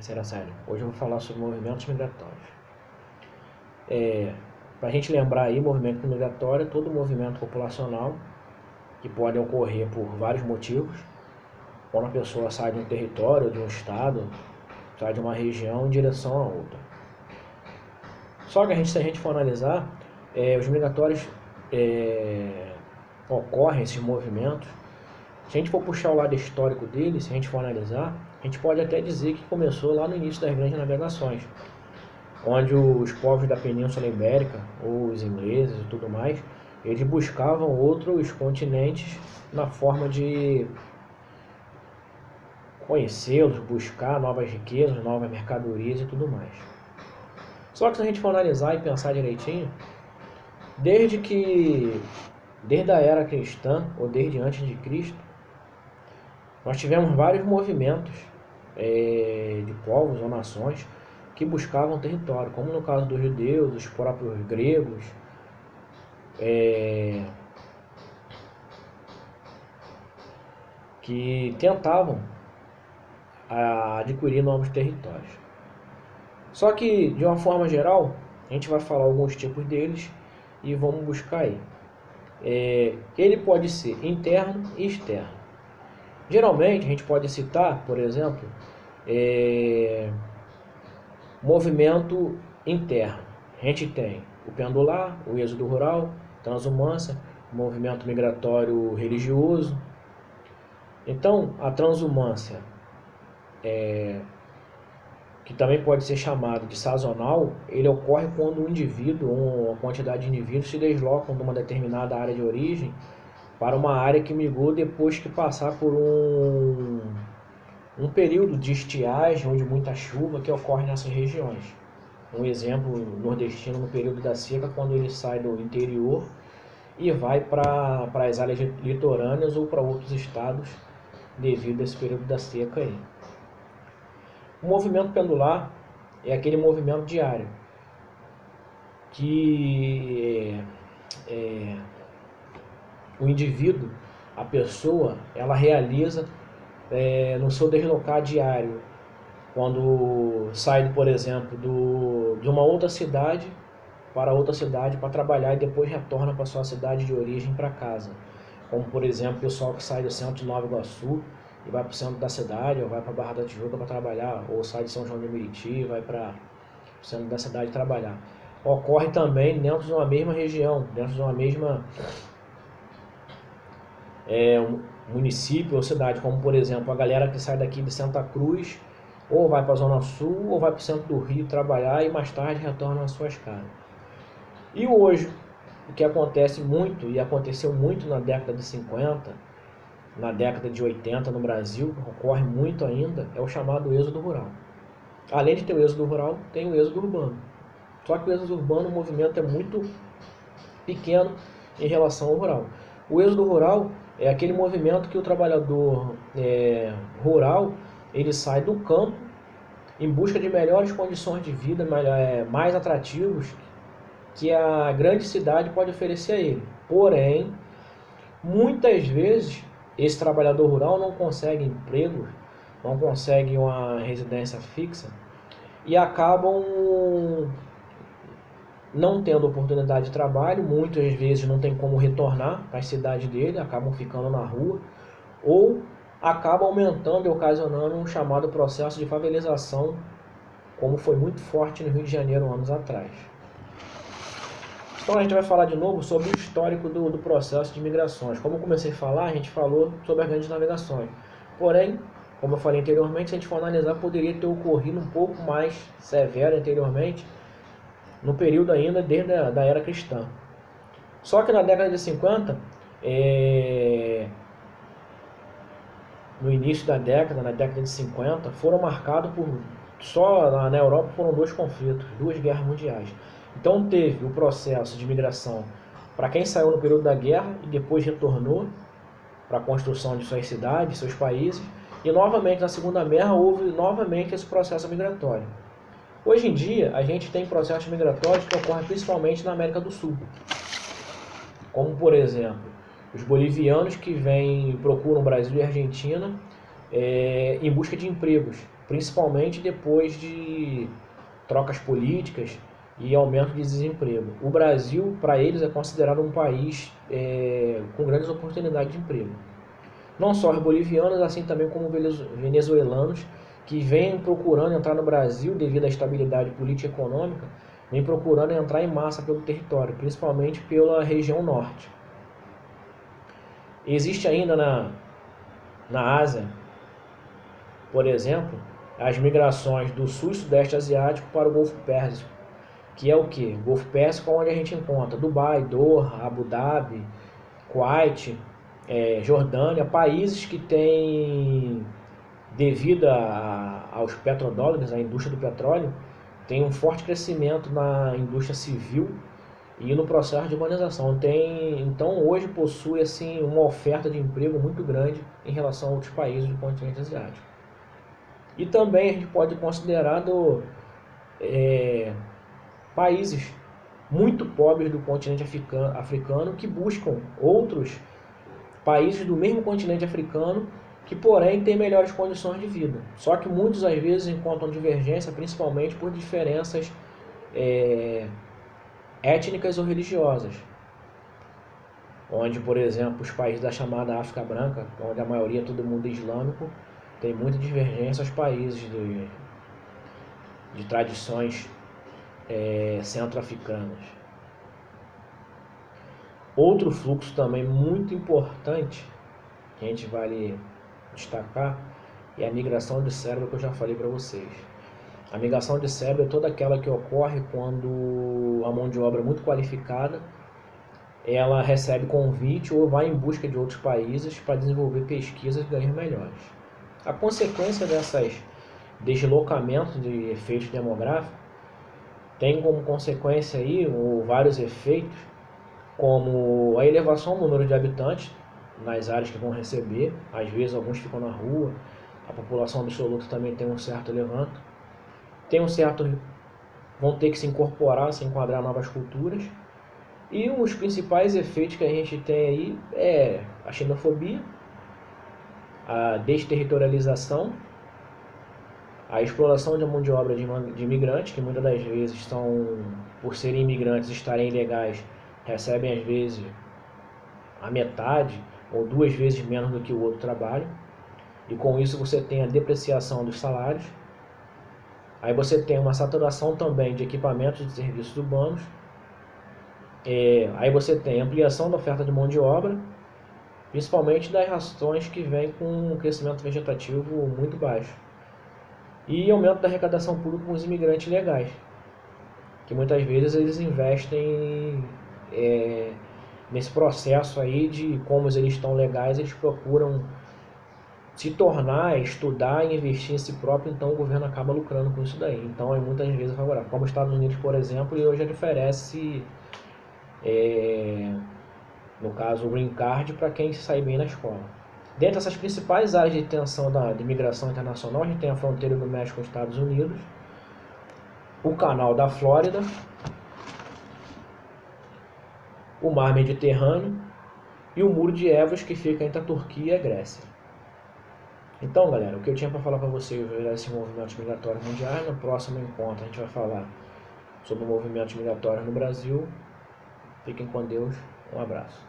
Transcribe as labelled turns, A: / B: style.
A: terceira série. Hoje eu vou falar sobre movimentos migratórios. Para a gente lembrar aí, movimento migratório é todo movimento populacional que pode ocorrer por vários motivos. Quando a pessoa sai de um território, de um estado, sai de uma região em direção a outra. Só que se a gente for analisar, os migratórios ocorrem, esses movimentos. Se a gente for puxar o lado histórico deles, se a gente for analisar, a gente pode até dizer que começou lá no início das grandes navegações, onde os povos da Península Ibérica, ou os ingleses e tudo mais, eles buscavam outros continentes na forma de conhecê-los, buscar novas riquezas, novas mercadorias e tudo mais. Só que se a gente for analisar e pensar direitinho, desde a era cristã, ou desde antes de Cristo, nós tivemos vários movimentos de povos ou nações que buscavam território, como no caso dos judeus, dos próprios gregos, que tentavam adquirir novos territórios. Só que, de uma forma geral, a gente vai falar alguns tipos deles e vamos buscar aí. Ele pode ser interno e externo. Geralmente, a gente pode citar, por exemplo, movimento interno. A gente tem o pendular, o êxodo rural, transumância, movimento migratório religioso. Então, a transumância, que também pode ser chamado de sazonal, ele ocorre quando um indivíduo ou uma quantidade de indivíduos se deslocam de uma determinada área de origem para uma área que migrou depois que passar por um período de estiagem ou de muita chuva que ocorre nessas regiões. Um exemplo nordestino no período da seca, quando ele sai do interior e vai para as áreas litorâneas ou para outros estados devido a esse período da seca aí. O movimento pendular é aquele movimento diário que o indivíduo, a pessoa, ela realiza no seu deslocar diário, quando sai, por exemplo, de uma outra cidade para outra cidade para trabalhar e depois retorna para sua cidade de origem para casa. Como, por exemplo, o pessoal que sai do centro de Nova Iguaçu e vai para o centro da cidade, ou vai para a Barra da Tijuca para trabalhar, ou sai de São João de Meriti e vai para o centro da cidade trabalhar. Ocorre também dentro de uma mesma região, dentro de uma mesma município ou cidade, como por exemplo a galera que sai daqui de Santa Cruz, ou vai para a Zona Sul, ou vai para o centro do Rio trabalhar e mais tarde retorna às suas casas. E hoje, o que acontece muito, e aconteceu muito na década de 50, na década de 80 no Brasil, ocorre muito ainda, é o chamado êxodo rural. Além de ter o êxodo rural, tem o êxodo urbano. Só que o êxodo urbano, o movimento é muito pequeno em relação ao rural. O êxodo rural é aquele movimento que o trabalhador rural, ele sai do campo em busca de melhores condições de vida, mais atrativos que a grande cidade pode oferecer a ele. Porém, muitas vezes, esse trabalhador rural não consegue emprego, não consegue uma residência fixa e acabam não tendo oportunidade de trabalho, muitas vezes não tem como retornar para a cidade dele, acabam ficando na rua, ou acaba aumentando e ocasionando um chamado processo de favelização, como foi muito forte no Rio de Janeiro anos atrás. Então a gente vai falar de novo sobre o histórico do processo de migrações. Como eu comecei a falar, a gente falou sobre as grandes navegações. Porém, como eu falei anteriormente, se a gente for analisar, poderia ter ocorrido um pouco mais severo anteriormente, no período ainda desde a era cristã. Só que na década de 50, no início da década, na década de 50, foram marcados só na Europa foram 2 conflitos, 2 guerras mundiais. Então teve o processo de migração para quem saiu no período da guerra e depois retornou para a construção de suas cidades, seus países, e novamente na Segunda Guerra houve novamente esse processo migratório. Hoje em dia a gente tem processos migratórios que ocorrem principalmente na América do Sul, como por exemplo os bolivianos que procuram Brasil e Argentina em busca de empregos, principalmente depois de trocas políticas e aumento de desemprego. O Brasil, para eles, é considerado um país com grandes oportunidades de emprego. Não só os bolivianos, assim também como venezuelanos, que vêm procurando entrar no Brasil devido à estabilidade política e econômica, vêm procurando entrar em massa pelo território, principalmente pela região norte. Existe ainda na Ásia, por exemplo, as migrações do sul e sudeste asiático para o Golfo Pérsico, que é o que? Golfo Pérsico, onde a gente encontra Dubai, Doha, Abu Dhabi, Kuwait, Jordânia, países que têm, devido aos petrodólares, à indústria do petróleo, tem um forte crescimento na indústria civil e no processo de urbanização. Então hoje possui assim, uma oferta de emprego muito grande em relação a outros países do continente asiático. E também a gente pode considerar países muito pobres do continente africano que buscam outros países do mesmo continente africano que, porém, têm melhores condições de vida. Só que muitos, às vezes, encontram divergência, principalmente por diferenças étnicas ou religiosas. Onde, por exemplo, os países da chamada África Branca, onde a maioria é todo mundo islâmico, tem muita divergência aos países de tradições centro-africanas. Outro fluxo também muito importante que a gente vale destacar é a migração de cérebro, que eu já falei para vocês. A migração de cérebro é toda aquela que ocorre quando a mão de obra muito qualificada ela recebe convite ou vai em busca de outros países para desenvolver pesquisas e ganhar melhores. A consequência desses deslocamentos de efeitos demográficos tem como consequência aí vários efeitos, como a elevação do número de habitantes nas áreas que vão receber, às vezes alguns ficam na rua, a população absoluta também tem um certo levanto, vão ter que se incorporar, se enquadrar em novas culturas, e os principais efeitos que a gente tem aí é a xenofobia, a desterritorialização, a exploração de mão de obra de imigrantes, que muitas das vezes estão, por serem imigrantes, estarem ilegais, recebem às vezes a metade ou 2 vezes menos do que o outro trabalho, e com isso você tem a depreciação dos salários. Aí você tem uma saturação também de equipamentos e de serviços urbanos. Aí você tem ampliação da oferta de mão de obra, principalmente das rações que vêm com um crescimento vegetativo muito baixo. E aumento da arrecadação pública com os imigrantes legais, que muitas vezes eles investem nesse processo aí de como eles estão legais, eles procuram se tornar, estudar e investir em si próprio, então o governo acaba lucrando com isso daí. Então é muitas vezes favorável. Como os Estados Unidos, por exemplo, e hoje ele oferece, no caso, o Green Card para quem se sai bem na escola. Dentre essas principais áreas de tensão de migração internacional, a gente tem a fronteira do México com os Estados Unidos, o Canal da Flórida, o Mar Mediterrâneo e o Muro de Evros, que fica entre a Turquia e a Grécia. Então, galera, o que eu tinha para falar para vocês era esses movimentos migratórios mundiais. No próximo encontro a gente vai falar sobre movimentos migratórios no Brasil. Fiquem com Deus. Um abraço.